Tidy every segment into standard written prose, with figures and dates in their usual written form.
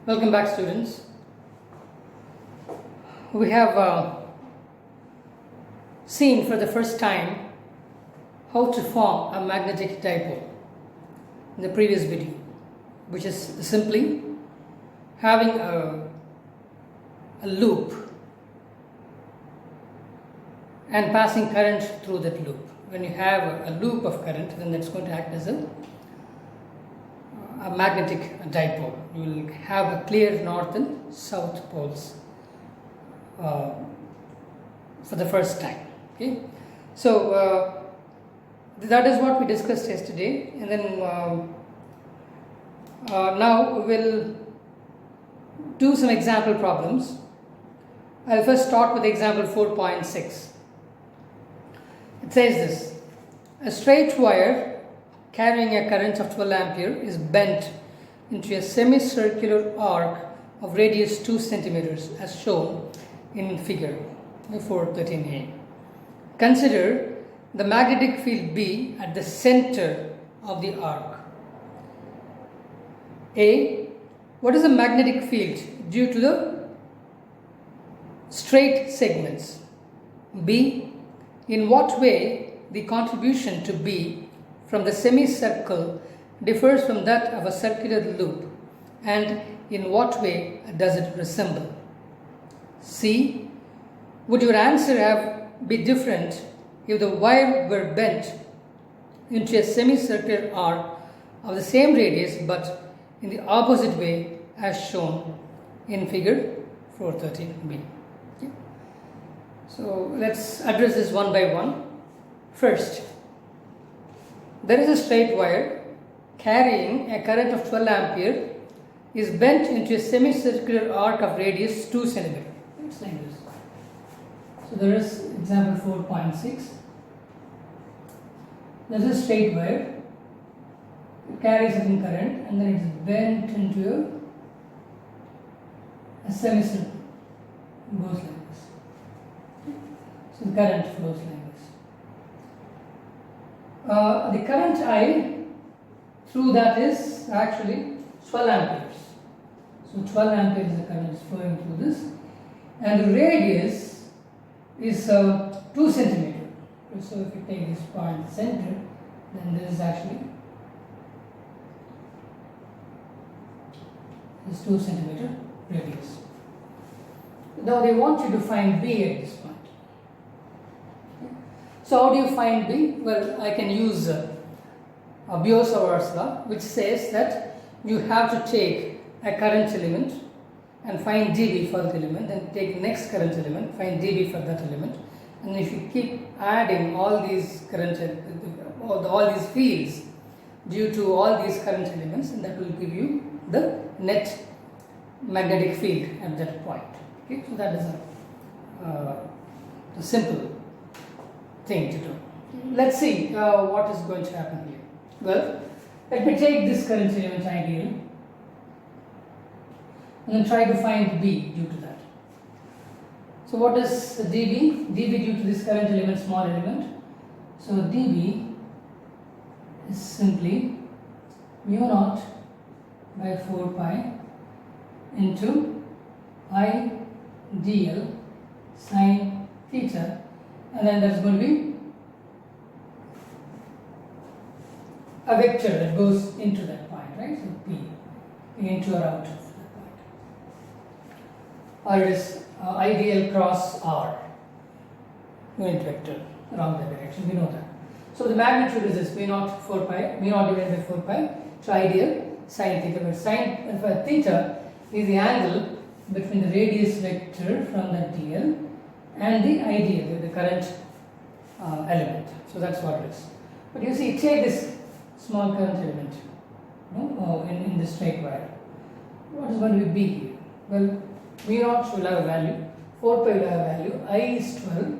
Welcome back, students. We have seen for the first time how to form a magnetic dipole in the previous video, which is simply having a loop and passing current through that loop. When you have a loop of current, then that's going to act as a magnetic dipole. You will have a clear north and south poles for the first time. Okay, so that is what we discussed yesterday, and then now we will do some example problems. I'll first start with example 4.6. It says this: a straight wire carrying a current of 12 ampere is bent into a semicircular arc of radius 2 centimeters as shown in figure 413a. Consider the magnetic field B at the center of the arc. A. What is the magnetic field due to the straight segments? B. In what way the contribution to B from the semicircle differs from that of a circular loop, and in what way does it resemble? C. Would your answer have be different if the wire were bent into a semicircular arc of the same radius but in the opposite way as shown in figure 413b? Okay. So let's address this one by one. First, there is a straight wire carrying a current of 12 ampere is bent into a semicircular arc of radius 2 centimeter. It's like this. So there is example 4.6. There is a straight wire. It carries a current and then it's bent into a semicircle. It goes like this. So the current flows like this. The current I through that is actually 12 amperes. So 12 amperes the current is flowing through this, and the radius is 2 centimeter. So if you take this point center, then this is actually this 2 centimeter radius. Now they want you to find B at this point. So how do you find B? Well, I can use Biot-Savart's law, which says that you have to take a current element and find dB for that element, then take the next current element, find dB for that element, and if you keep adding all these all these fields due to all these current elements, and that will give you the net magnetic field at that point. Okay, so that is a simple thing to do. Let's see what is going to happen here. Well, let me take this current element ideal and then try to find B due to that. So what is dB? dB due to this current element, small element. So dB is simply mu naught by 4 pi into I dl sine theta, and then that's going to be a vector that goes into that point, right? So P into or out of that point. Or it is ideal cross R, unit vector around that direction, we know that. So the magnitude is this, mu naught 4 pi, mu naught divided by 4 pi to ideal sine theta, where sine theta is the angle between the radius vector from that dl and the ideal, the current element. So that's what it is. But you see, take this small current element in the straight wire. What is going to be B here? Well, mu naught will have a value, 4 pi will have a value, I is 12,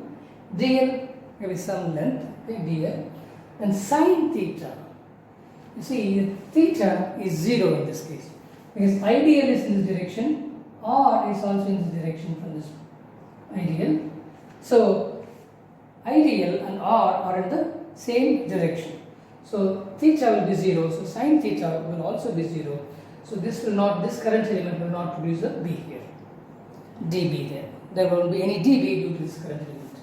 dl maybe some length, okay, dl, and sine theta. You see, theta is 0 in this case, because ideal is in this direction, R is also in this direction from this ideal. So ideal and R are in the same direction. So theta will be 0, so sine theta will also be 0. So this current element will not produce a B here, dB there. There won't be any dB due to this current element.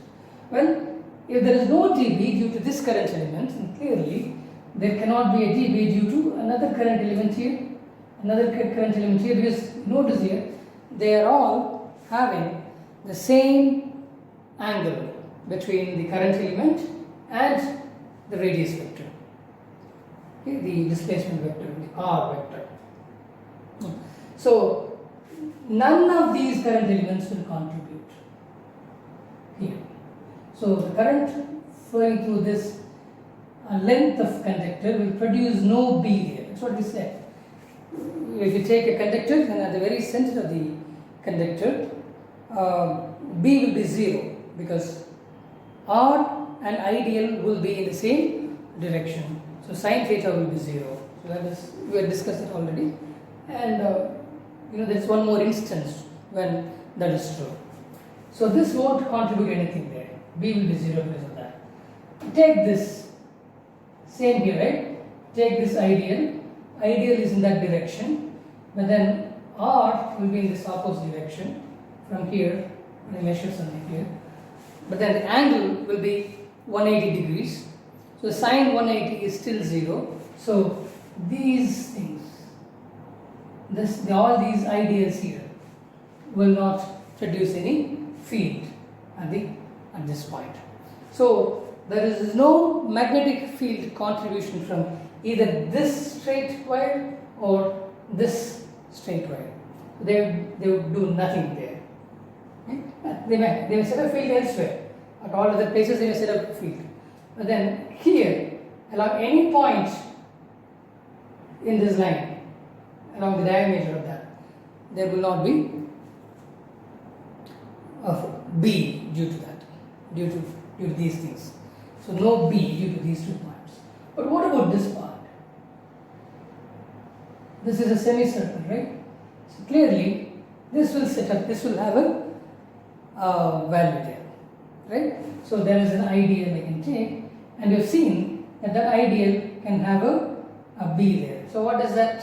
Well, if there is no dB due to this current element, then clearly there cannot be a dB due to another current element here, because notice here, they are all having the same angle between the current element and the radius vector, okay, the displacement vector, the r vector. So none of these current elements will contribute here. So the current flowing through this length of conductor will produce no B there. That's what we said. If you take a conductor, then at the very center of the conductor, B will be 0, because R and ideal will be in the same direction. So sin theta will be 0. So that is, we have discussed it already. And there is one more instance when that is true. So this won't contribute anything there. B will be 0 because of that. Take this, same here, right? Take this ideal. Ideal is in that direction, but then R will be in this opposite direction from here. I measure something here. But then the angle will be 180 degrees. So sine 180 is still 0. So these things, all these ideals here will not produce any field at this point. So there is no magnetic field contribution from either this straight wire or this straight wire. They would do nothing there. They may set a field elsewhere. At all other places they may set up a field. But then here, along any point in this line, along the diameter of that, there will not be a B due to that, due to these things. So no B due to these 2 points. But what about this part? This is a semicircle, right? So clearly, this will have a value there, right? So there is an ideal I can take, and you've seen that ideal can have a B there. So what is that?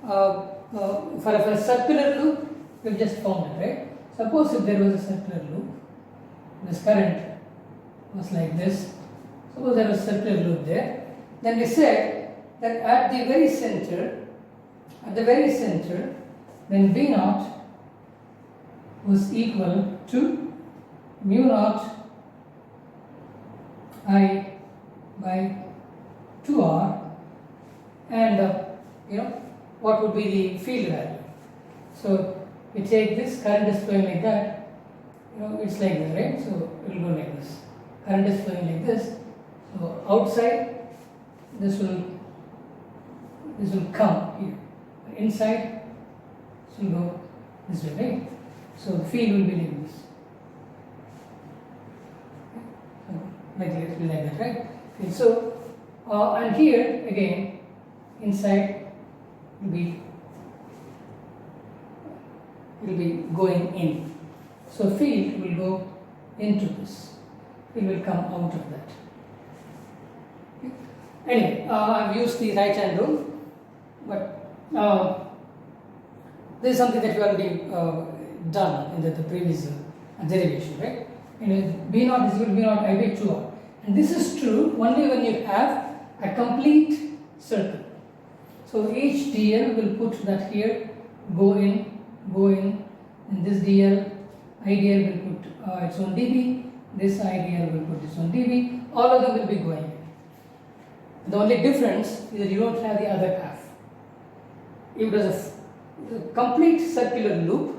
For a circular loop, we've just found it, right? Suppose if there was a circular loop, this current was like this. Suppose there was a circular loop there. Then we said that at the very center, then V naught was equal to mu naught I by 2R, and what would be the field value. So we take this, current is flowing like that, it's like this, right? So it will go like this. Current is flowing like this. So outside, this will come here. Inside, this will go this way, right? So the field will be like this. Like that, right? Okay, so, and here again, inside will be going in. So field will go into this. Field will come out of that. Okay. Anyway, I've used the right hand rule, but this is something that we already done in the previous derivation, right? B naught is equal to B naught I by 2R. And this is true only when you have a complete circle. So each DL will put that here, go in, and this DL, IDL will put its own dB, this IDL will put its own dB, all of them will be going in. The only difference is that you don't have the other half. If it was a complete circular loop,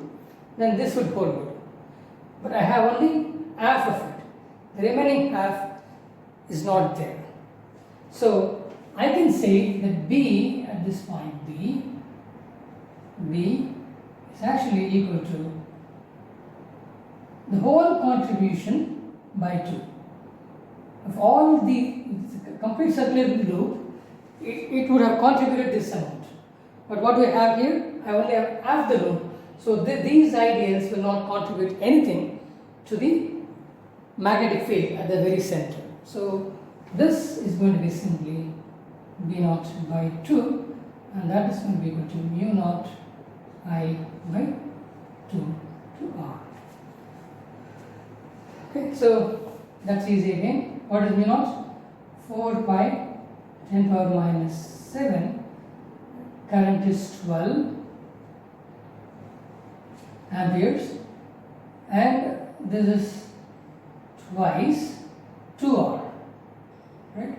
then this would hold good. But I have only half of it. The remaining half is not there. So I can say that B at this point, B is actually equal to the whole contribution by 2. Of all the complete circular loop, it would have contributed this amount. But what we have here, I only have half the loop. So these ideals will not contribute anything to the magnetic field at the very center. So this is going to be simply B naught by 2, and that is going to be equal to mu naught I by 2 to R. Okay, so that's easy again. What is mu naught? 4 pi 10 power minus 7, current is 12 amperes, and this is twice 2R, right?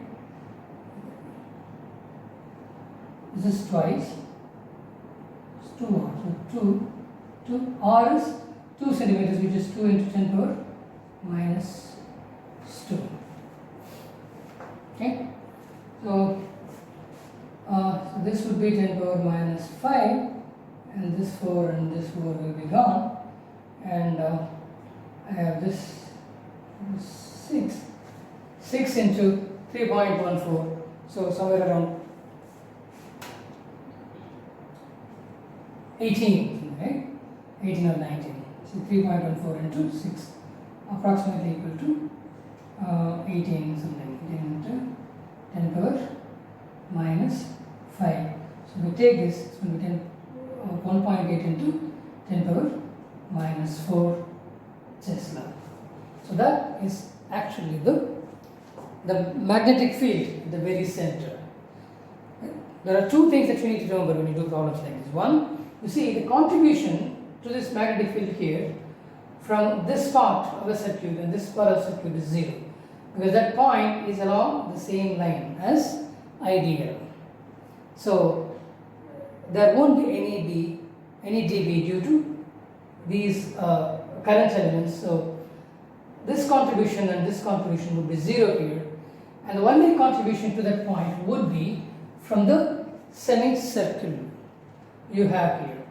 This is twice, it's 2R, so 2 R is 2 centimeters, which is 2 into 10 power minus 2. Okay, so this would be 10 power minus 5, and this 4 and this 4 will be gone, and I have this 6 into 3.14, so somewhere around 18, right? 18 or 19. So 3.14 into 6, approximately equal to 18 something. 18 into 10 power minus 5. So we take this, it's going to be 1.8 into 10 power minus 4 Tesla. So that is actually the magnetic field at the very center. There are two things that you need to remember when you do problems like this. One, you see the contribution to this magnetic field here from this part of the circuit and this part of the circuit is 0, because that point is along the same line as ideal. So there won't be any dB due to these current elements. So this contribution and this contribution would be 0 here, and the only contribution to that point would be from the semicircle you have here.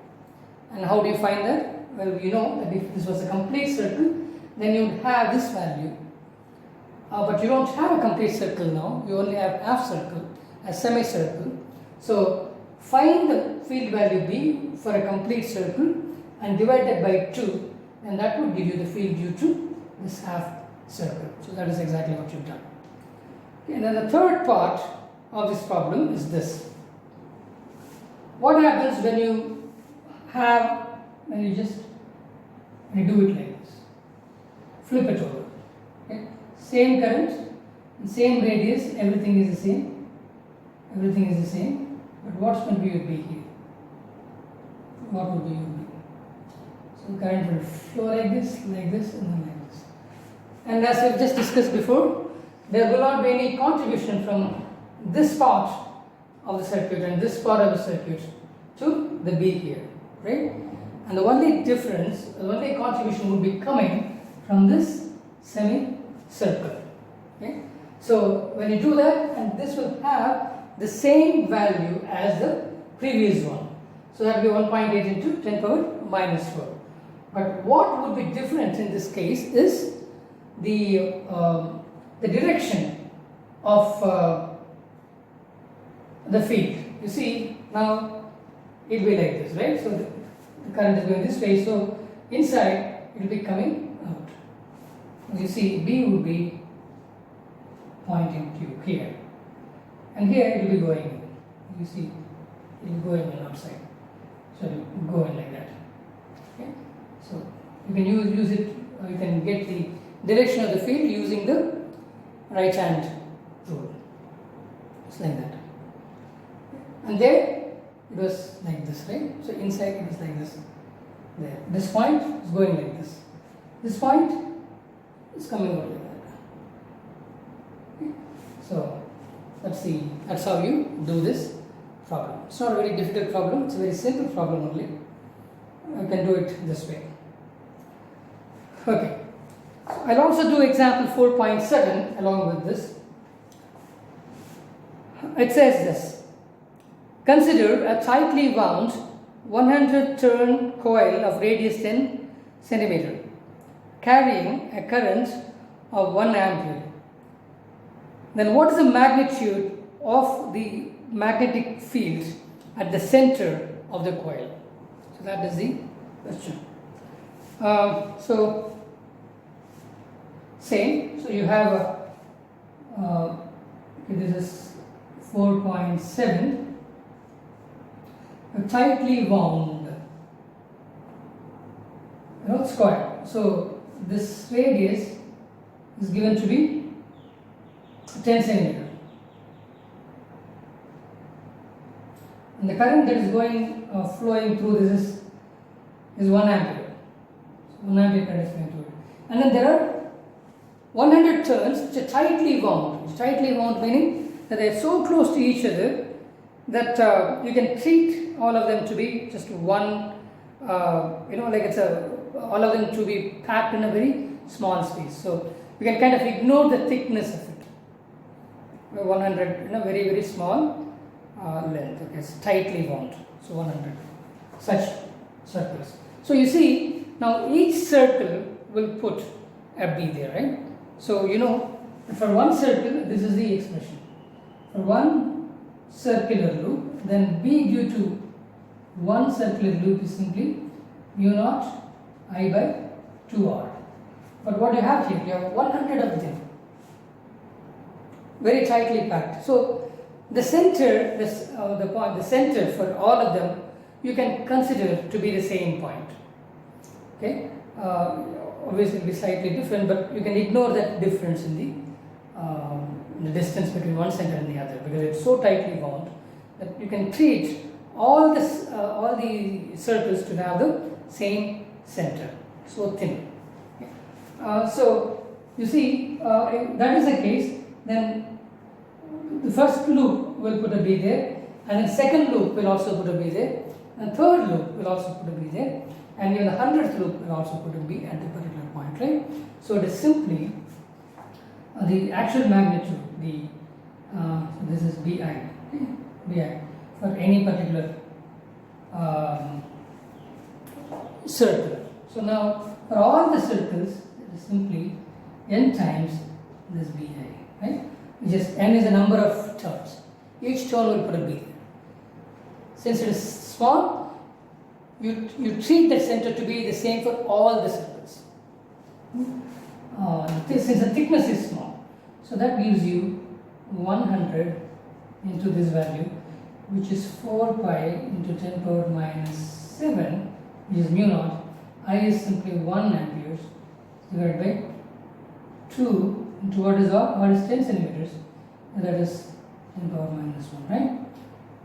And how do you find that? Well, you know that if this was a complete circle, then you would have this value. But you don't have a complete circle now, you only have half circle, a semicircle. So find the field value B for a complete circle and divide that by 2, and that would give you the field due to this half circle. So that is exactly what you've done. Okay, and then the third part of this problem is this. What happens when you do it like this? Flip it over. Okay? Same current, same radius, everything is the same. Everything is the same. But what's going to be your B here? What will be your B? So the current will flow like this, and then like this. And as we've just discussed before, there will not be any contribution from this part of the circuit and this part of the circuit to the B here, right? And the only difference, the only contribution would be coming from this semicircle. Okay? So when you do that, and this will have the same value as the previous one. So that will be 1.8 into 10 power minus 4. But what would be different in this case is the direction of the field. You see, now it will be like this, right? So the current is going this way, so inside it will be coming out. You see, B would be pointing to you here, and here it will be going in. You see, it will go in and outside, so it will go in like that. Okay, so you can use it, or you can get the direction of the field using the right hand rule. It's like that. And there it was like this, right? So inside it is like this. There. This point is going like this. This point is coming out like that. Okay. So that's how you do this problem. It's not a very difficult problem, it's a very simple problem only. You can do it this way. Okay. I'll also do example 4.7 along with this. It says this. Consider a tightly wound 100 turn coil of radius 10 centimeter carrying a current of 1 ampere. Then what is the magnitude of the magnetic field at the center of the coil? So that is the question. So same. So you have this is 4.7. a tightly wound, square. So this radius is given to be 10 centimeter, and the current that is going flowing through this is 1 ampere. So 1 ampere current is flowing through it, and then there are 100 turns which are tightly wound. Tightly wound meaning that they are so close to each other that you can treat all of them to be just one, like it's all of them to be packed in a very small space. So you can kind of ignore the thickness of it. 100, very, very small length. Okay, it's tightly wound. So 100 such circles. So you see, now each circle will put a B there, right? So for one circle, this is the expression. For one circular loop, then B due to one circular loop is simply mu naught I by 2R. But what you have here, you have 100 of them, very tightly packed. So the center, the center for all of them, you can consider to be the same point. Okay, obviously it will be slightly different, but you can ignore that difference in the distance between one center and the other, because it's so tightly wound that you can treat all the circles to have the same center, so thin. Okay. So you see, if that is the case, then the first loop will put a B there, and the second loop will also put a B there, and third loop will also put a B there, and even the 100th loop will also put a B at the particular point, right? So it is simply the actual magnitude, this is Bi, okay? Bi for any particular circle. So now for all the circles, it is simply n times this Bi, right? Just n is the number of turns. Each turn will put a B. Since it is small, you treat the center to be the same for all the circles. Since the thickness is small, so that gives you 100 into this value, which is 4 pi into 10 power minus 7, which is mu naught. I is simply 1 amperes divided by 2 into what is 10 centimeters, and that is 10 power minus 1, right?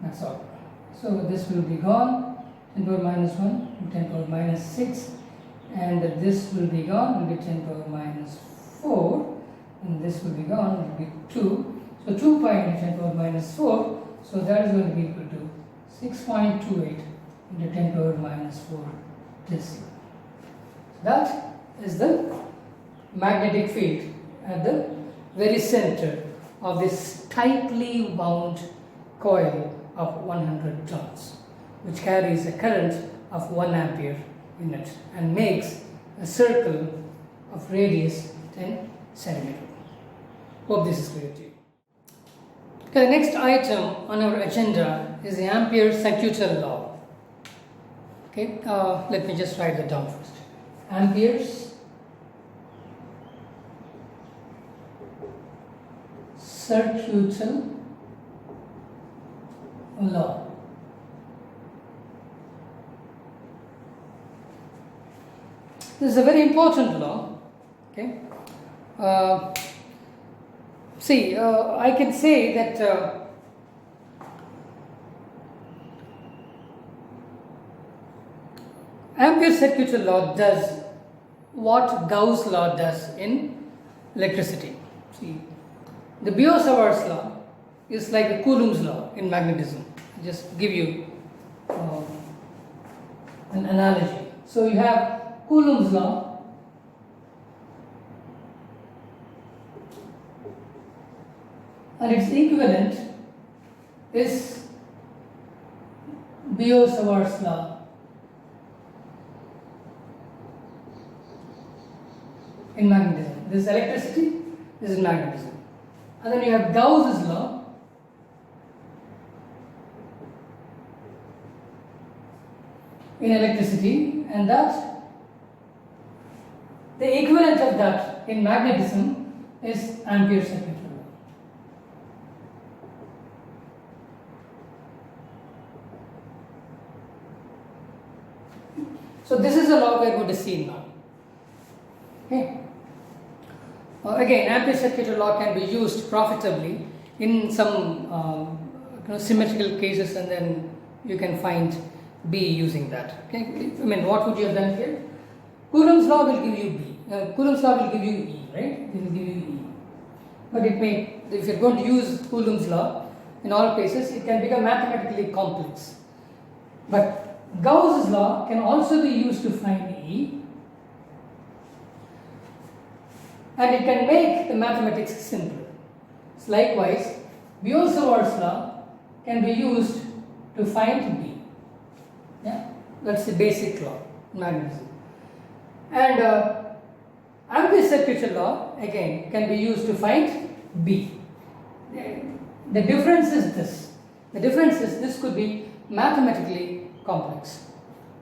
That's all. So this will be gone, 10 power minus 1 and 10 power minus 6, and this will be gone, will be 10 power minus 4, and this will be gone, will be 2. So 2 pi into 10 power minus 4, so that is going to be equal to 6.28 into 10 power minus 4 Tesla. That is the magnetic field at the very center of this tightly wound coil of 100 turns, which carries a current of 1 ampere in it and makes a circle of radius 10 centimeter. Hope this is clear to you. Okay, the next item on our agenda is the Ampere Circuital Law. Okay, let me just write that down first. Ampere's Circuital Law. This is a very important law. Okay. I can say that Ampere Circuital Law does what Gauss' law does in electricity. See, the Biot-Savart's law is like the Coulomb's law in magnetism. I'll just give you an analogy. So you have Coulomb's law, and its equivalent is Biot-Savart's law in magnetism. This is electricity, this is magnetism. And then you have Gauss's law, in electricity, and that the equivalent of that in magnetism is Ampere Circuital Law. So this is the law we are going to see now. Okay. Again, Ampere Circuital Law can be used profitably in some symmetrical cases, and then you can find B using that. Okay. I mean, what would you have done here? Coulomb's law will give you B. Coulomb's law will give you E, right? It will give you E. But it may, if you're going to use Coulomb's law in all cases, it can become mathematically complex. But Gauss's law can also be used to find E, and it can make the mathematics simpler. So likewise, Biot-Savart's law can be used to find B. Yeah, that's the basic law, magnetism. And Ampoule Circulation Law again can be used to find B. The difference is this. The difference is this could be mathematically complex,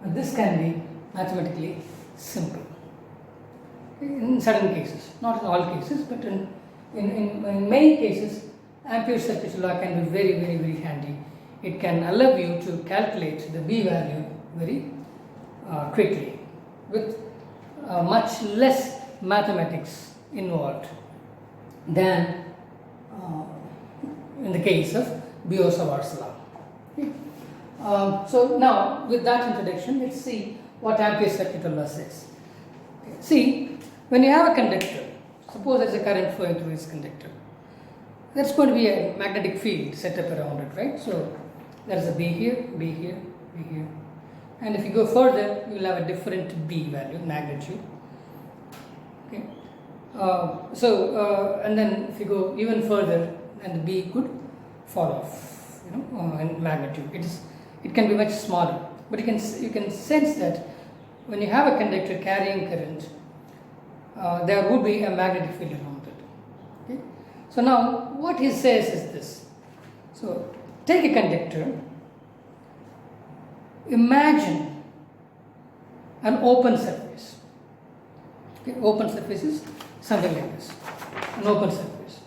and this can be mathematically simple. In certain cases, not in all cases, but in many cases, Ampere Circulation Law can be very, very, very handy. It can allow you to calculate the B value very quickly with much less mathematics involved than in the case of Biot-Savart's law. Okay. So now, with that introduction, let's see what Ampere Circuital Law says. Okay. See, when you have a conductor, suppose there's a current flowing through this conductor, there's going to be a magnetic field set up around it, right? So there's a B here, B here, B here. And if you go further, you will have a different B value, magnitude. Okay. And then if you go even further, and the B could fall off, in magnitude. It can be much smaller, but you can sense that when you have a conductor carrying current, there would be a magnetic field around it. Okay. So now what he says is this. So take a conductor. Imagine an open surface. Okay, open surface is something like this, an open surface.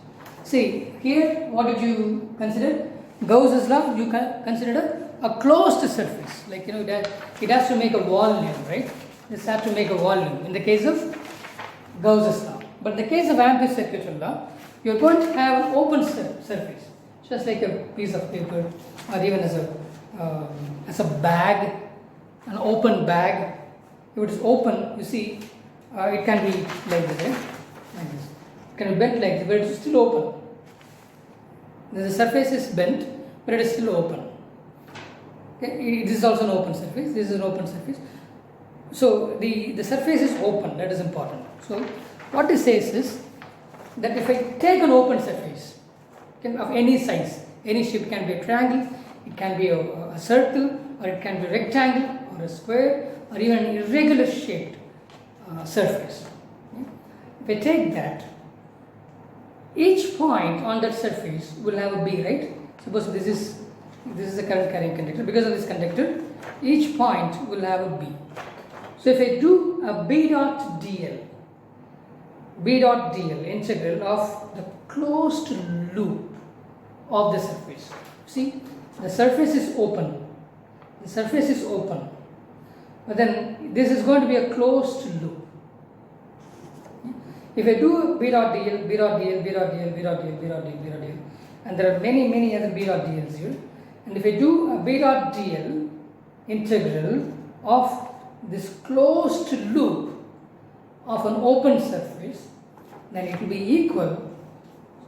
See, here what did you consider? Gauss's law, you considered a closed surface, like it has to make a volume, right? This has to make a volume in the case of Gauss's law. But in the case of Ampere Circuital Law, you are going to have an open surface, just like a piece of paper, or even as a bag, an open bag. If it is open, you see, it can be like this, right? Like this. It can be bent like this, but it is still open. The surface is bent, but it is still open. Okay? This is also an open surface. This is an open surface. So the surface is open. That is important. So what it says is that if I take an open surface of any size, any shape, can be a triangle, it can be a circle, or it can be a rectangle, or a square, or even an irregular shaped surface. Okay? If I take that, each point on that surface will have a B, right? Suppose this is a current carrying conductor. Because of this conductor, each point will have a B. So if I do a B dot dl integral of the closed loop of the surface. See, the surface is open. The surface is open. But then this is going to be a closed loop. If I do B dot dl, B dot dl, B dot dl, B dot dl, B dot dl, B dot dl, and there are many other B dot dls here, and if I do a B dot dl integral of this closed loop of an open surface, then it will be equal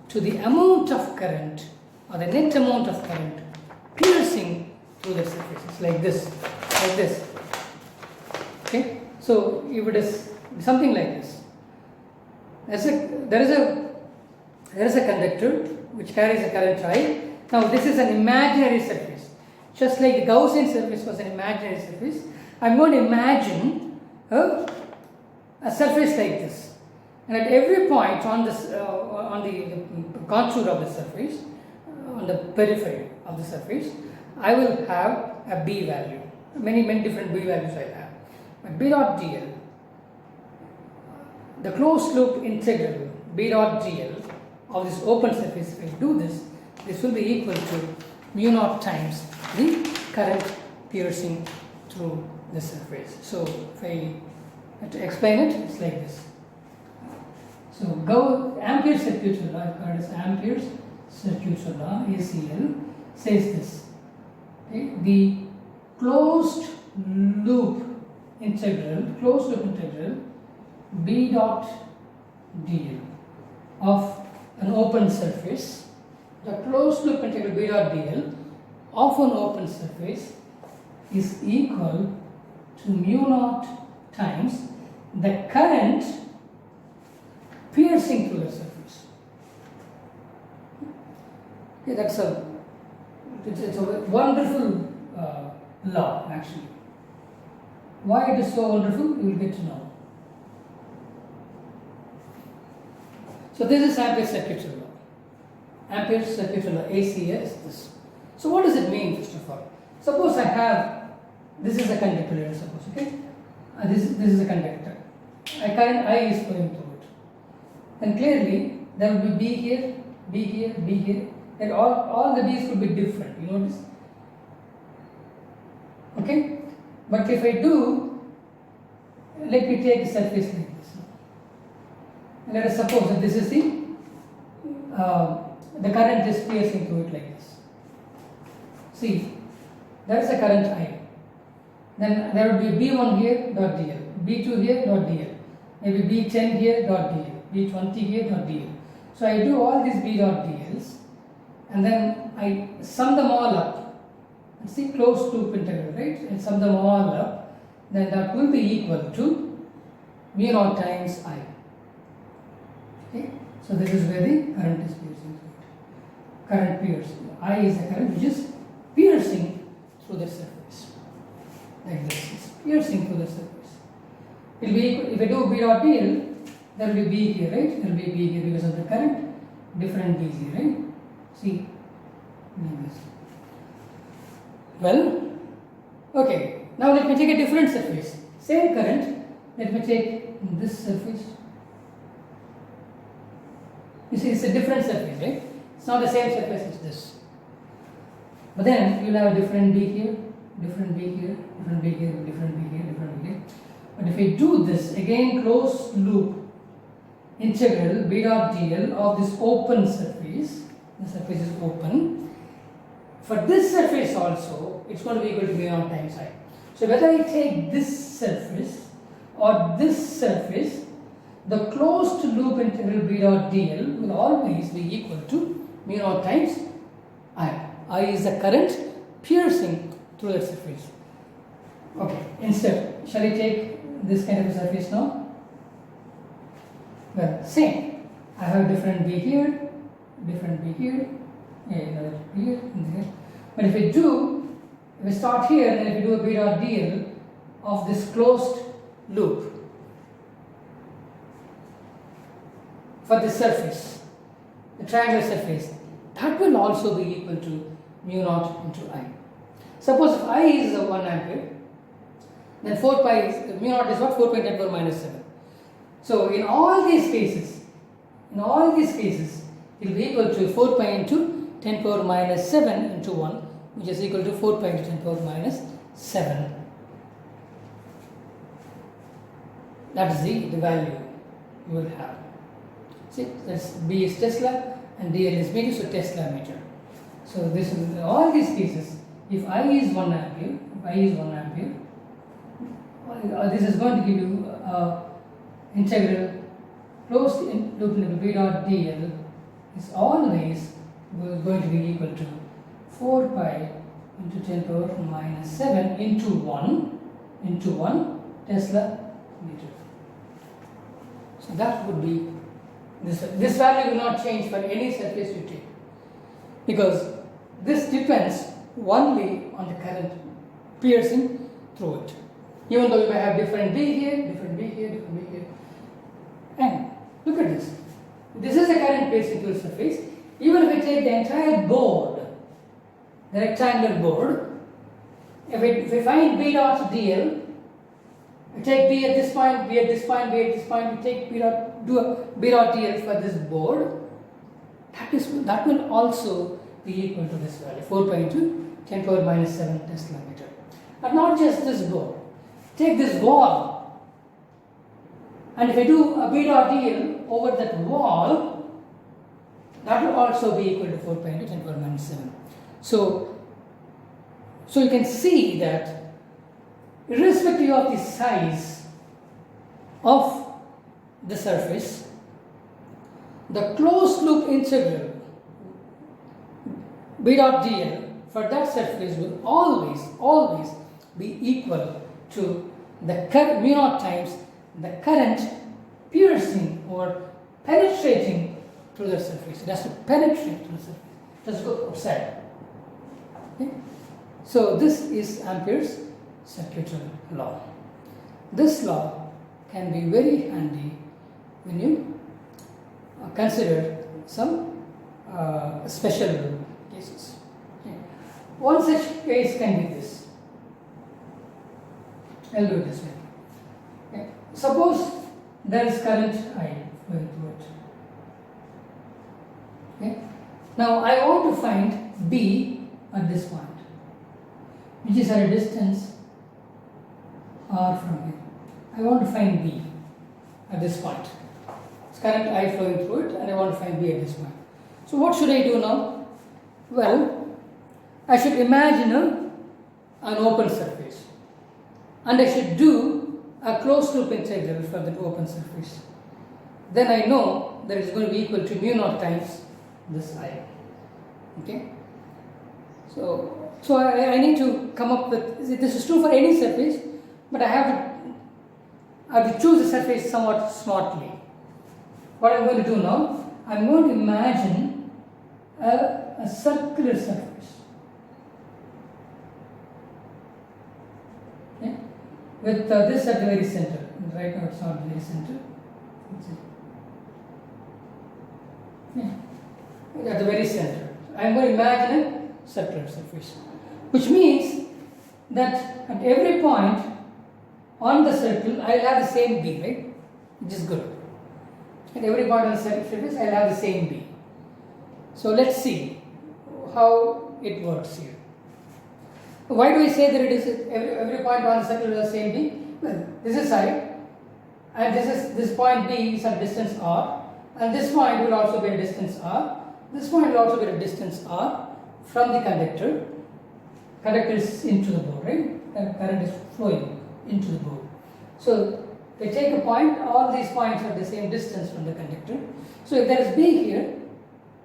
to the amount of current, or the net amount of current piercing through the surface. It's like this, like this. Okay, so if it is something like this, there is a conductor which carries a current I. Now this is an imaginary surface, just like the Gaussian surface was an imaginary surface. I am going to imagine a surface like this, and at every point on this on the contour of the surface, on the periphery of the surface, I will have a B value. Many different B values I have. But B dot dl, the closed loop integral B dot dl of this open surface, if I do this, this will be equal to mu naught times the current piercing through the surface. So if I have to explain it, it's like this. So Ampere Circuital Law, called as Ampere's Circuital Law, ACL, says this. Okay? The closed loop integral B dot dl of an open surface, the closed loop integral B dot dl of an open surface is equal to mu naught times the current piercing through the surface. Okay, it's a wonderful law actually. Why it is so wonderful, you will get to know. So this is Ampoule Security Law. Ampoule Security Law, ACL is this. So what does it mean first of all? Suppose I have, this is a conductor, suppose, okay? This is a conductor. A current I is flowing through it. And clearly there will be B here, B here, B here, and all the B's could be different, you notice? Okay? But if I do, let me take a surface like this. And let us suppose that this is the current is piercing through it like this. See, there is a current I. Then there will be B1 here dot dl, B2 here dot dl, maybe B10 here dot dl, B20 here dot dl. So I do all these B dot dls and then I sum them all up. See, closed loop integral, right? And sum them all up, then that will be equal to mu naught times I. Okay? So this is where the current is piercing through it. Current piercing. I is the current which is piercing through the surface. Like this. It's piercing through the surface. It will be equal, if I do B dot dl, there will be B here, right? There will be B here because of the current, different B's here, right? See, like this. Well, okay, now let me take a different surface. Same current, let me take this surface. You see, it's a different surface, right? It's not the same surface as this. But then you'll have a different B here, different B here, different B here, different B here, different B here. But if we do this, again closed loop integral B dot dl of this open surface, the surface is open. For this surface also, it's going to be equal to mu naught times I. So whether I take this surface or this surface, the closed loop integral B dot dl will always be equal to mu naught times I. I is the current piercing through the surface. Okay, instead, shall I take this kind of a surface now? Well, same. I have different B here, different B here, another B here, and there. But if we start here and if we do a B dot dl of this closed loop for this surface, the triangular surface, that will also be equal to mu naught into I. Suppose if I is 1 ampere, then 4 pi is, mu naught is what? 4 pi 10 power minus 7. So in all these cases, it will be equal to 4 pi into 10 power minus 7 into 1, which is equal to 4 pi into 10 power minus 7. That is the value you will have. See, that's B is Tesla and DL is meter, so Tesla meter. So this in all these cases, if I is 1 ampere, this is going to give you integral closed loop integral B dot dl is always going to be equal to 4 pi into 10 power minus 7 into 1 Tesla meter. So that would be this value will not change for any surface you take, because this depends only on the current piercing through it. Even though you may have different B here, different B here, different B here. And look at this. This is a current piercing through the surface. Even if I take the entire board, the rectangular board, if I find B dot dl, I take B at this point, B at this point, B at this point, we take B dot, do a B dot dl for this board, that will also be equal to this value, 4 pi into 10 power minus 7 Tesla meter. And not just this board. Take this wall, and if I do a B dot dl over that wall, that will also be equal to 4 pi into 10 to the power minus 7. So you can see that irrespective of the size of the surface, the closed loop integral B dot dl for that surface will always be equal to the current mu naught times the current piercing or penetrating through the surface. It has to penetrate through the surface. It has to go outside. Okay? So this is Ampere's circuital law. This law can be very handy when you consider some special cases. Okay. One such case can be this. I'll do it this way. Okay. Suppose there is current I flowing through it. Okay. Now I want to find B at this point, which is at a distance R from here. I want to find B at this point. It's current I flowing through it, and I want to find B at this point. So what should I do now? Well, I should imagine an open surface, and I should do a closed loop integral for that open surface. Then I know that it's going to be equal to mu naught times this I. Okay. So I need to come up with, this is true for any surface, but I have to choose a surface somewhat smartly. What I'm going to do now, I'm going to imagine a circular surface. Okay? With this at the very center. Right now it's not the very center. Yeah. At the very center. I'm going to imagine a circular surface, which means that at every point on the circle I'll have the same B, right? Which is good. At every point on the surface I'll have the same B. So let's see how it works here. Why do we say that it is every point on the circle will have the same B? Well, this is I, and this point B is at distance R, and this point will also be at distance R. This point will also be at distance R from the conductor. Conductor is into the board, right? Current is flowing into the board. So if I take a point, all these points are the same distance from the conductor. So if there is B here,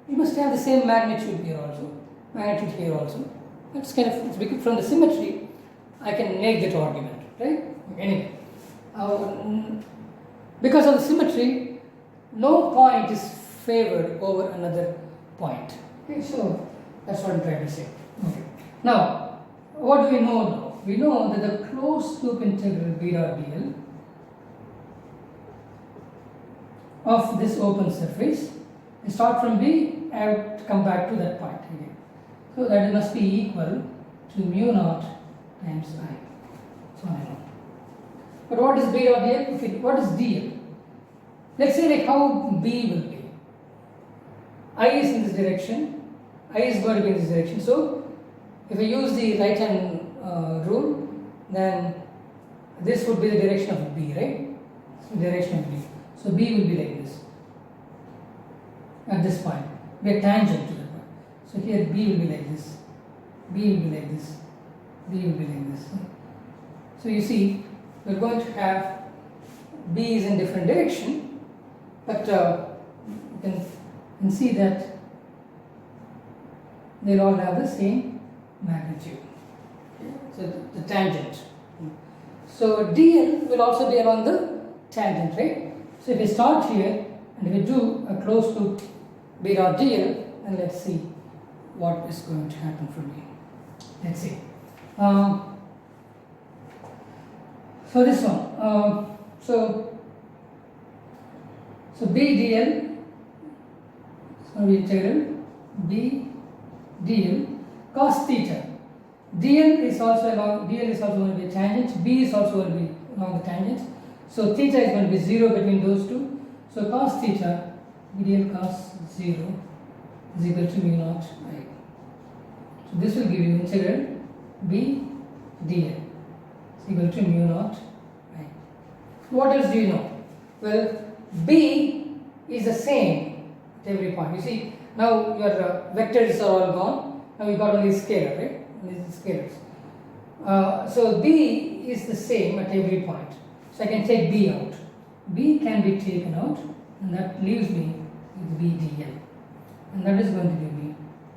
you must have the same magnitude here also. Magnitude here also. That's kind of, it's from the symmetry, I can make that argument, right? Anyway, because of the symmetry, no point is favored over another point. Okay, so that's what I'm trying to say. Okay. Now, what do we know now? We know that the closed loop integral B dot dl of this open surface, I start from B, I have to come back to that point again. So that it must be equal to mu naught times I. So I know. But what is B dot dl? Okay, what is dl? Let's say like how B will be. I is in this direction, I is going to be in this direction. So if I use the right hand rule, then this would be the direction of B, right? So direction of B. So B will be like this. At this point, we are tangent to the point. So here B will be like this, B will be like this, B will be like this. So you see, we are going to have B is in different direction, but you can see that they all have the same magnitude. So the tangent. So dl will also be along the tangent, right? So if we start here and we do a closed loop B dot dl, then let's see what is going to happen for me. Let's see. So this one. So B dl. So we integral B dl cos theta. dl is also going to be a tangent. B is also going to be along the tangent. So theta is going to be 0 between those two. So cos theta, B dl cos 0 is equal to mu naught I. So this will give you integral B dl. equal to mu naught I. What else do you know? Well, B is the same at every point. You see, now your vectors are all gone. Now you got only scalar, right? Only the scalars. So B is the same at every point. So I can take B out. B can be taken out, and that leaves me with B dl. And that is going to give me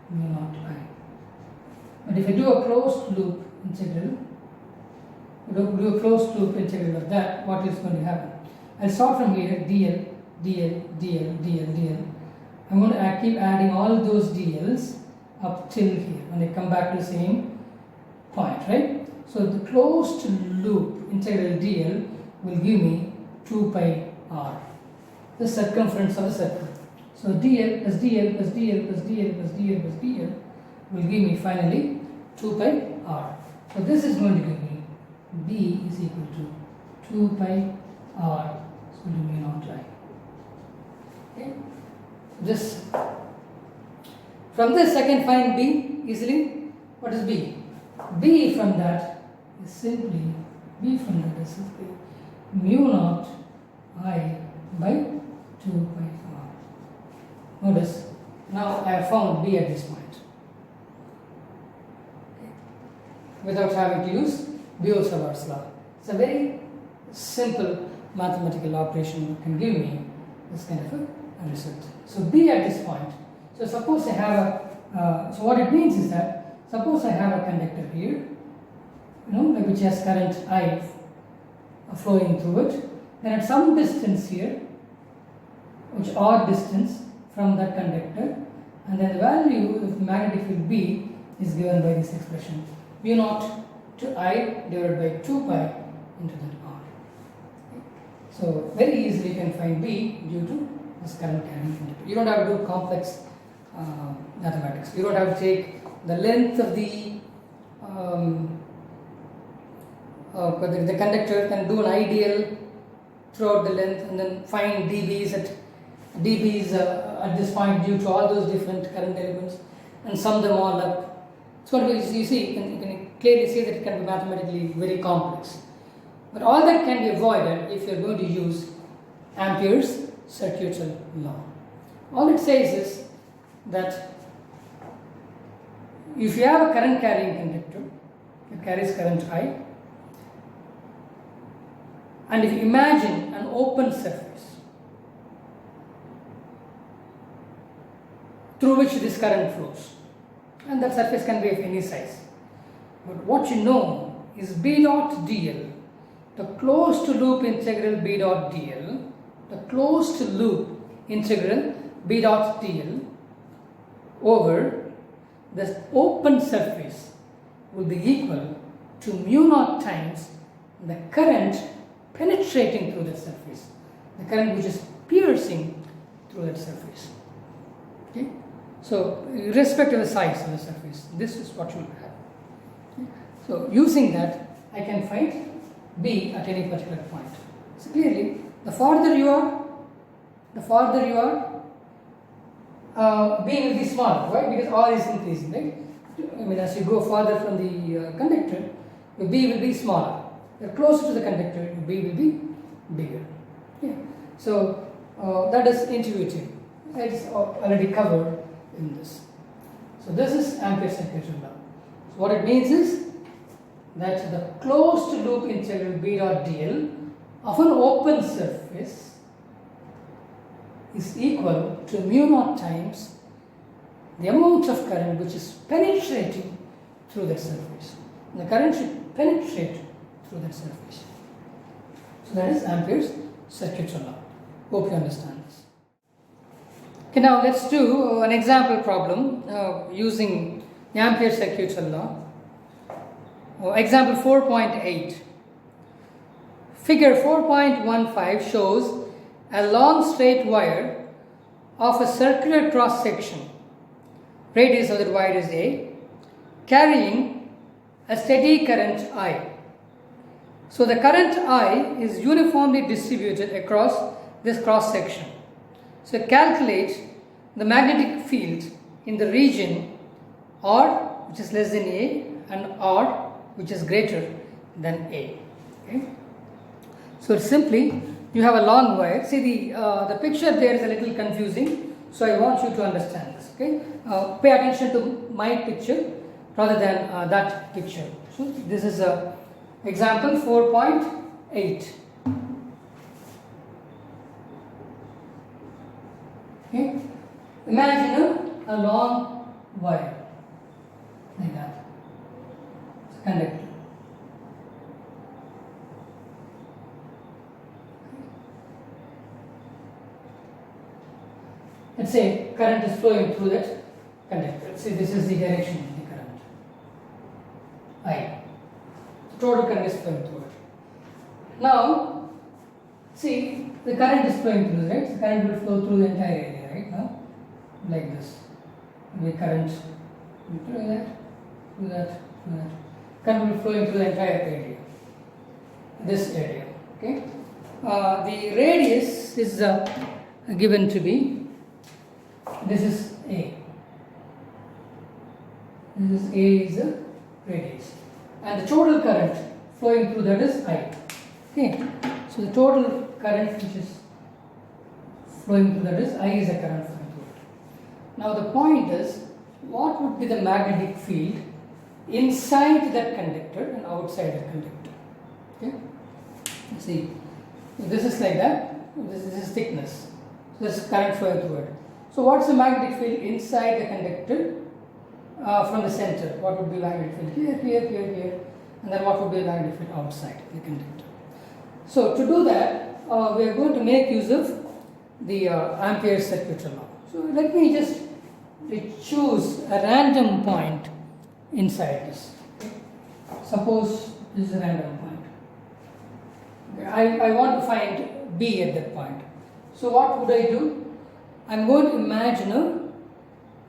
mu naught I. But if I do a closed loop integral, of that, what is going to happen? I'll start from here, dl, dl, dl, dl, dl. I'm going to keep adding all those dl's up till here when I come back to the same point, right? So the closed loop integral dl will give me 2 pi r, the circumference of the circle. So dl plus dl plus dl plus dl plus dl plus dl will give me finally 2 pi r. So this is going to give me B is equal to 2 pi r, so to mu naught I. Okay. This, from this I can find B easily. What is B? B from that is simply mu naught I by 2 pi r. Notice, now I have found B at this point, okay, without having to use Biot-Savart's law. It's a very simple mathematical operation that can give me this kind of a result. So B at this point. So suppose I have a, so what it means is that, suppose I have a conductor here, which has current I flowing through it, then at some distance here, which r distance from that conductor, and then the value of the magnetic field B is given by this expression, mu naught to I divided by 2 pi into that r. Okay. So very easily you can find B due to this current carrying conductor. You don't have to do complex mathematics. You don't have to take the length of the conductor and do an ideal throughout the length, and then find dBs at this point due to all those different current elements, and sum them all up. It's going to be, you see, you can clearly see that it can be mathematically very complex. But all that can be avoided if you are going to use Ampere's Circuital Law. All it says is that if you have a current carrying conductor, it carries current I, and if you imagine an open surface through which this current flows, and that surface can be of any size. But what you know is B dot dl, the closed loop integral B dot dl, the closed loop integral B dot dl over this open surface will be equal to mu naught times the current penetrating through that surface, the current which is piercing through that surface. Okay? So, irrespective of the size of the surface, this is what you will have. Okay? So, using that, I can find B at any particular point. So, clearly, the farther you are, B will be smaller, right? Because R is increasing, right? I mean, as you go farther from the conductor, your B will be smaller. You're closer to the conductor, your B will be bigger. Yeah. So, that is intuitive. It's already covered in this. So, this is Ampoule Circulation Law. So, what it means is that the closed loop integral B dot dl of an open surface is equal to mu naught times the amount of current which is penetrating through that surface. And the current should penetrate through that surface. So that is Ampere's Circuital Law. Hope you understand this. Okay, now let's do an example problem using the Ampere's Circuital Law. Example 4.8. Figure 4.15 shows a long straight wire of a circular cross section, radius of the wire is A, carrying a steady current I. So the current I is uniformly distributed across this cross section. So calculate the magnetic field in the region R, which is less than A, and R, which is greater then A. Okay. So simply you have a long wire. See the picture there is a little confusing, so I want you to understand this. Okay. Pay attention to my picture rather than that picture. So this is a example 4.8. Okay. Imagine a long wire like that. It's a conductor. Let's say current is flowing through that conductor. Let's say this is the direction of the current. I. The total current is flowing through it. Now, see, the current is flowing through, right? The current will flow through the entire area, right? Now, like this. The current through that, through that, through that. Current will be flowing through the entire area. This area, okay? The radius is given to be. This is A. This is A is the radius. And the total current flowing through that is I. Okay. So the total current which is flowing through that is I is the current flowing through it. Now the point is, what would be the magnetic field inside that conductor and outside the conductor? Okay. See, this is like that. This is thickness. So this is current flowing through it. So what's the magnetic field inside the conductor from the center? What would be magnetic field here, here, here, here, and then what would be the magnetic field outside the conductor? So to do that, we are going to make use of the Ampere Circuital Law. So let me just choose a random point inside this. Okay. Suppose this is a random point. Okay. I want to find B at that point. So what would I do? I'm going to imagine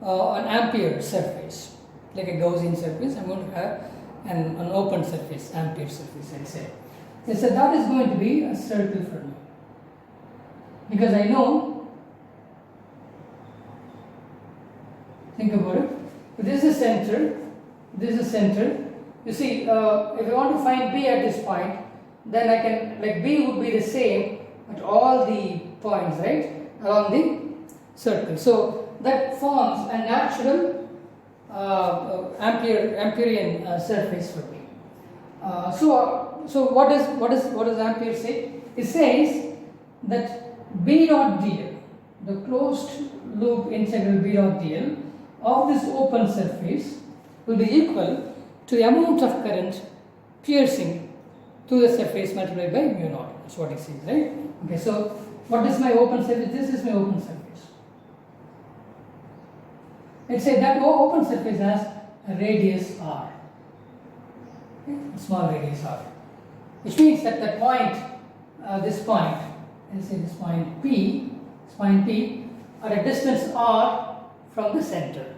an Ampere surface, like a Gaussian surface. I'm going to have an open surface, Ampere surface, I say. So that is going to be a circle for me. Because I know, think about it, this is center, this is center. You see, if I want to find B at this point, then I can, like B would be the same at all the points, right, along the circle. So that forms a natural Amperian surface for me. So what does Ampere say? It says that B dot dl, the closed loop integral B dot dl of this open surface will be equal to the amount of current piercing through the surface multiplied by mu naught. That's what it says, right? Okay, so what is my open surface? This is my open surface. Let's say that open surface has a radius r, okay, a small radius r, which means that the point, this point, let's say this point P, at a distance r from the center.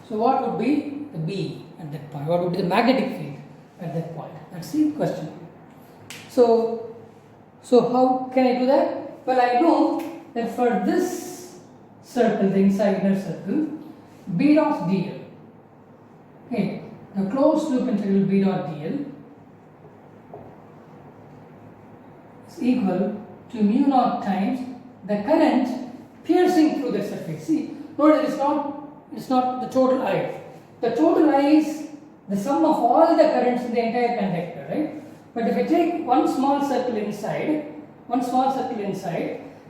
So what would be the B at that point? What would be the magnetic field at that point? That's the question. So how can I do that? Well, I know that for this circle, the inside inner circle, B dot dl, okay, the closed loop integral B dot dl is equal to mu naught times the current piercing through the surface. See, notice it's not the total I. The total I is the sum of all the currents in the entire conductor, right? But if I take one small circle inside,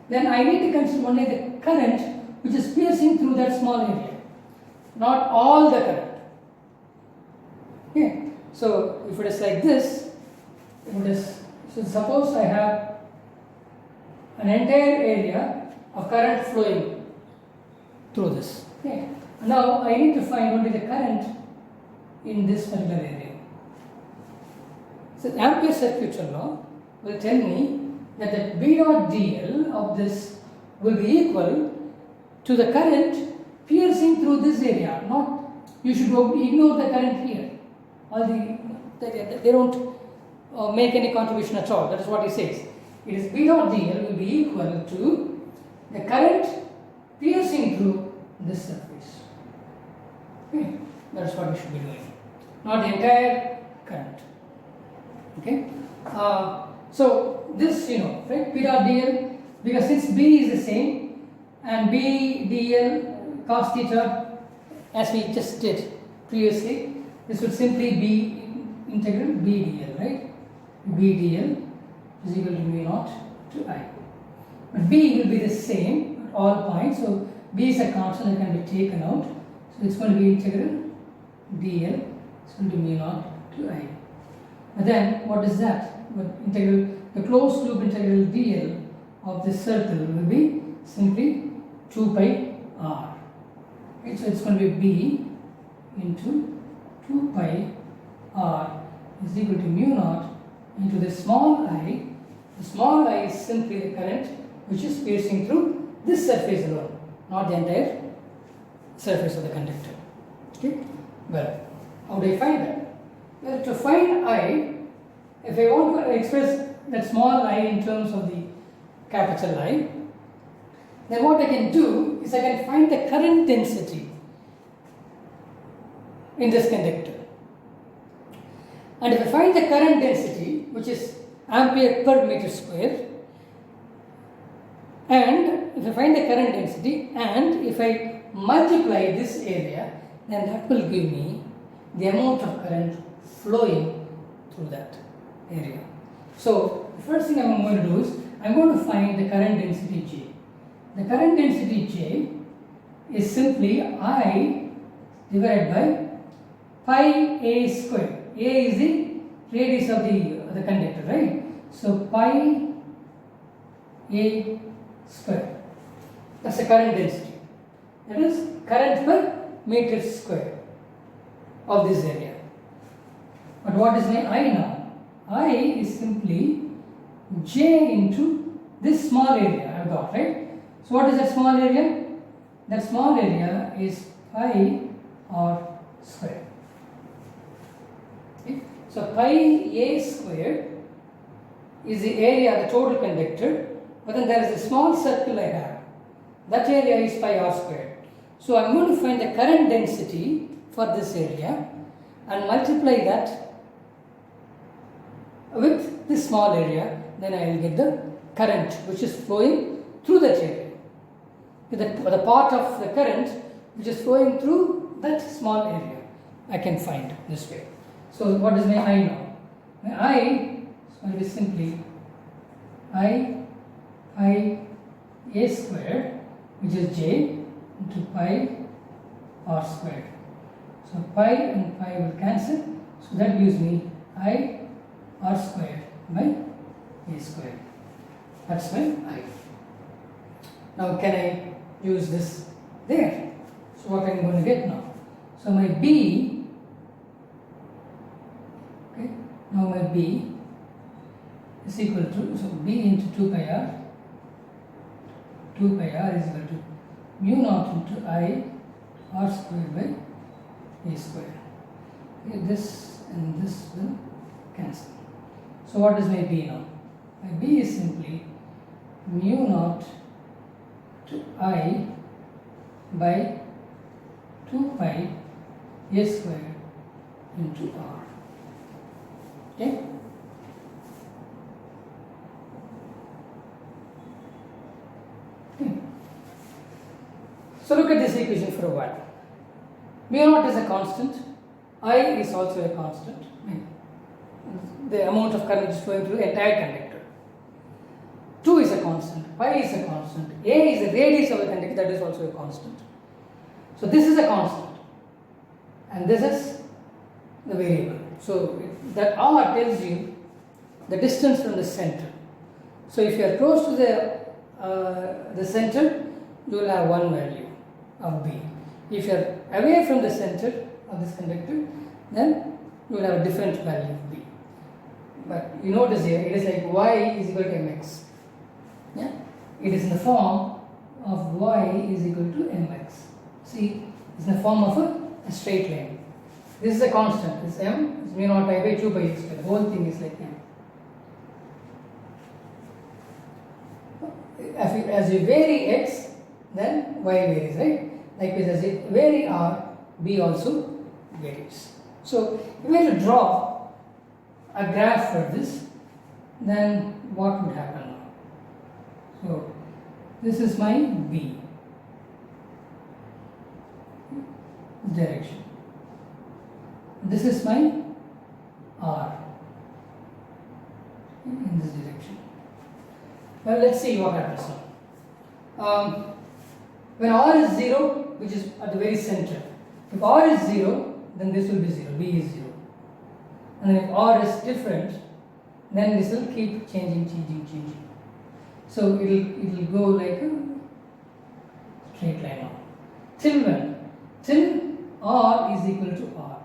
then I need to consider only the current which is piercing through that small area, not all the current. Okay. So if it is like this, so suppose I have an entire area of current flowing through this. Okay. Now I need to find only the current in this particular area. So Ampere Circuital Law will tell me that the B dot dl of this will be equal to the current piercing through this area. Not, you should ignore the current here. They don't make any contribution at all. That is what he says. It is B dot dl will be equal to the current piercing through this surface. Okay, that is what we should be doing. Not the entire current. Okay. So this, right, P dot dl, because since B is the same, and B dl cos theta, as we just did previously, this would simply be integral B dl, right? B dl is equal to mu naught to I. But B will be the same at all points, so B is a constant that can be taken out. So it's going to be integral dl, it's going to be mu naught to I. But then what is that? The closed loop integral dl of this circle will be simply 2 pi r. Right? So it's going to be B into 2 pi r is equal to mu naught into the small I. The small I is simply the current which is piercing through this surface alone, not the entire surface of the conductor. Okay? Well, how do I find that? Well, to find I, if I want to express that small I in terms of the capital I, then what I can do is I can find the current density in this conductor. And if I find the current density, which is Ampere per meter square, and if I find the current density and if I multiply this area, then that will give me the amount of current flowing through that area. So the first thing I'm going to do is I'm going to find the current density J. The current density J is simply I divided by pi a square. A is the radius of the conductor, right? So pi a square. That's the current density. That is current per meter square of this area. But what is my I now? I is simply J into this small area I've got, right? So what is that small area? That small area is pi r square. Okay? So pi a square is the area, the total conductor, but then there is a small circle I have. That area is pi r squared. So I'm going to find the current density for this area and multiply that with this small area, then I will get the current which is flowing through that area. The part of the current which is flowing through that small area I can find this way. So what is my I now? My I is going to be simply I pi a squared, which is J, into pi r squared. So pi and pi will cancel, so that gives me I r squared by a squared. That's my I. Now can I use this there? So what I'm going to get now? So my B, okay, now my B is equal to, so B into 2 pi r, 2 pi r is equal to mu naught into I r squared by a squared. Okay, this and this will cancel. So what is my B now? My B is simply mu naught to I by 2 pi a squared into r. Okay? So look at this equation for a while. Mu naught is a constant, I is also a constant. The amount of current is flowing through the entire conductor. 2 is a constant, pi is a constant, a is the radius of the conductor, that is also a constant. So this is a constant and this is the variable. So that r tells you the distance from the center. So if you are close to the center, you will have one value of B. If you are away from the center of this conductor, then you will have a different value of B. But you notice here, it is like y is equal to mx. Yeah? It is in the form of y is equal to mx. See, it's in the form of a straight line. This is a constant, this m is mu naught I by 2 pi x squared. The whole thing is like m. As you vary x, then y varies, right? Likewise, as you vary r, b also varies. So, if we were to draw a graph for this, then what would happen now? So this is my B direction. This is my R in this direction. Well, let's see what happens now. When R is 0, which is at the very center, if R is 0, then this will be 0, B is 0. And if R is different, then this will keep changing. So it will go like a straight line now. Till when? Till R is equal to R.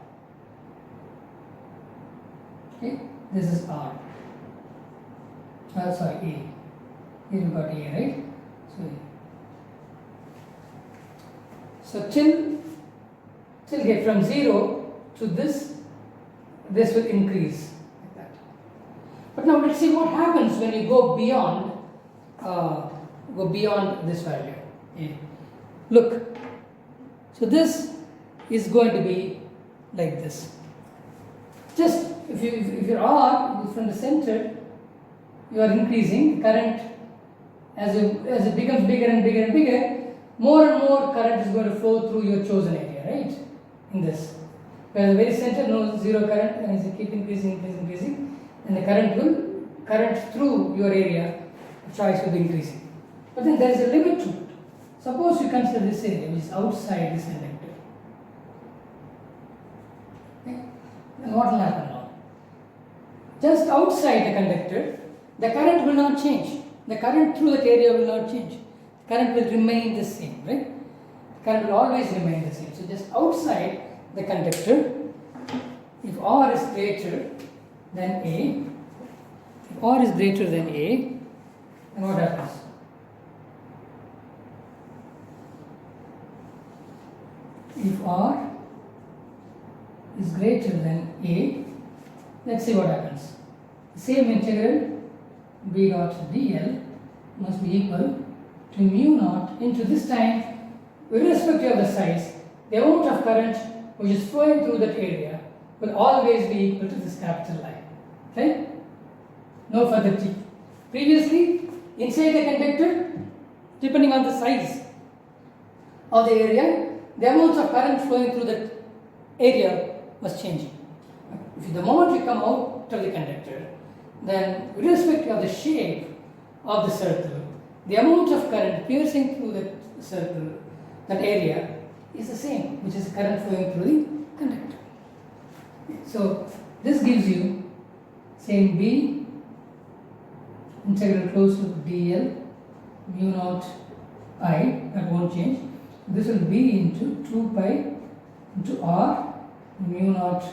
Okay, this is R. Sorry, A. Here you got A, right? So till get from 0 to this will increase like that. But now let's see what happens when you go beyond this value. A. Look, so this is going to be like this. Just if your R is from the center, you are increasing the current as it becomes bigger and bigger. More and more current is going to flow through your chosen area, right? In this, where the very center knows 0 current, and as you keep increasing, and the current through your area of choice will be increasing. But then there is a limit to it. Suppose you consider this area which is outside this conductor. Okay? Then what will happen now? Just outside the conductor, the current will not change. The current through that area will not change. The current will remain the same, right? The current will always remain the same. So just outside the conductor, if R is greater than A, then what happens? If R is greater than A, let's see what happens. The same integral B dot dl must be equal to mu naught into this time, irrespective of the size, the amount of current which is flowing through that area will always be equal to this capital I. Okay? No further T. Previously, inside the conductor, depending on the size of the area, the amount of current flowing through that area was changing. If the moment you come out of the conductor, then irrespective of the shape of the circle, the amount of current piercing through that circle, that area, is the same, which is current flowing through the conductor. So this gives you same B integral close to dl mu naught I, that won't change. This will be into 2 pi into R mu naught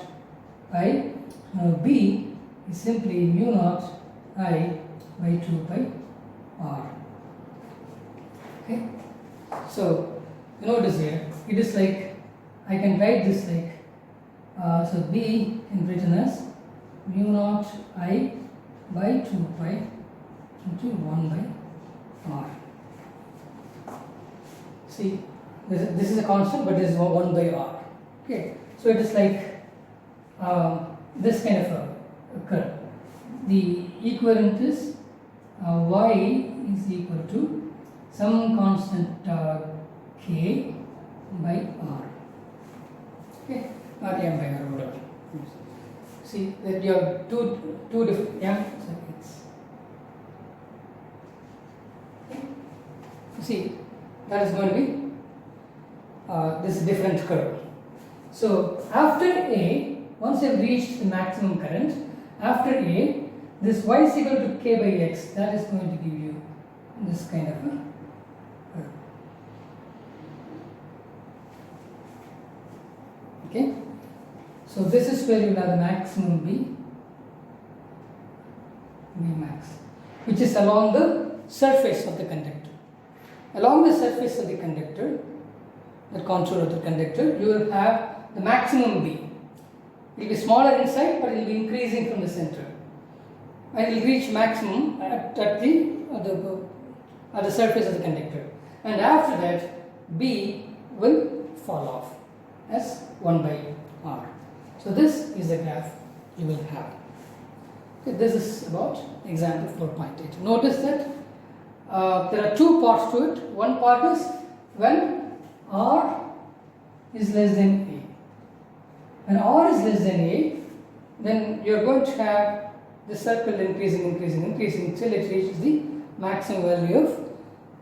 I. Now B is simply mu naught I by 2 pi R. Okay, so you notice here it is like, I can write this like so B can be written as mu naught I by 2 pi into 1 by R. See, this is a constant, but this is 1 by R. Okay, so it is like this kind of a curve. The equivalent is y is equal to some constant k by R. Okay, not m by R, whatever. See that you have two different circuits. Okay. See, that is going to be this different curve. So after A, once you have reached the maximum current, after A, this y is equal to k by x, that is going to give you this kind of a curve. Okay, so this is where you have the maximum B max, which is along the surface of the conductor. Along the surface of the conductor, the contour of the conductor, you will have the maximum B. It will be smaller inside, but it will be increasing from the center. And it will reach maximum at the surface of the conductor. And after that, B will fall off as 1 by R. So this is the graph you will have. Okay, this is about example 4.8. Notice that there are two parts to it. One part is when R is less than A. When R is less than A, then you are going to have the circle increasing till it reaches the maximum value of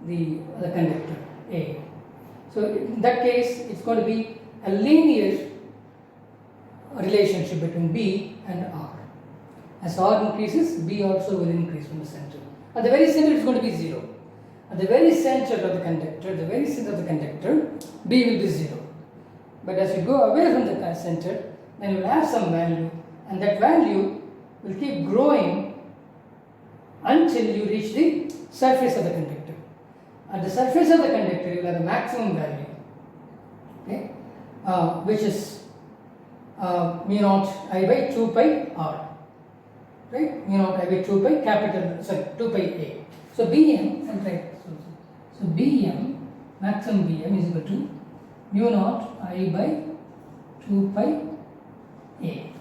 the conductor A. So in that case, it's going to be a linear relationship between B and R. As R increases, B also will increase from the center. At the very center, it's going to be 0. At the very center of the conductor, B will be 0. But as you go away from the center, then you will have some value, and that value will keep growing until you reach the surface of the conductor. At the surface of the conductor, you will have a maximum value, okay, which is mu naught I by 2 pi R, right? Mu naught I by 2 pi 2 pi A. So Bm, and right, so Bm, maximum Bm is equal to mu naught I by 2 pi A.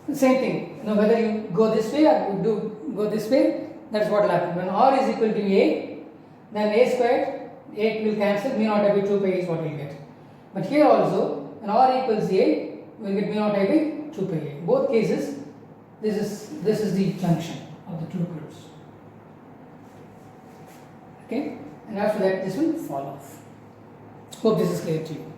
The same thing, whether you go this way or you go this way, that's what will happen. When R is equal to A, then A squared, A will cancel, mu naught I by 2 pi is what we will get. But here also, when R equals A, we will get mu naught I by 2 pi A. Both cases, this is the junction of the two groups. Okay, and after that this will fall off. Hope this is clear to you.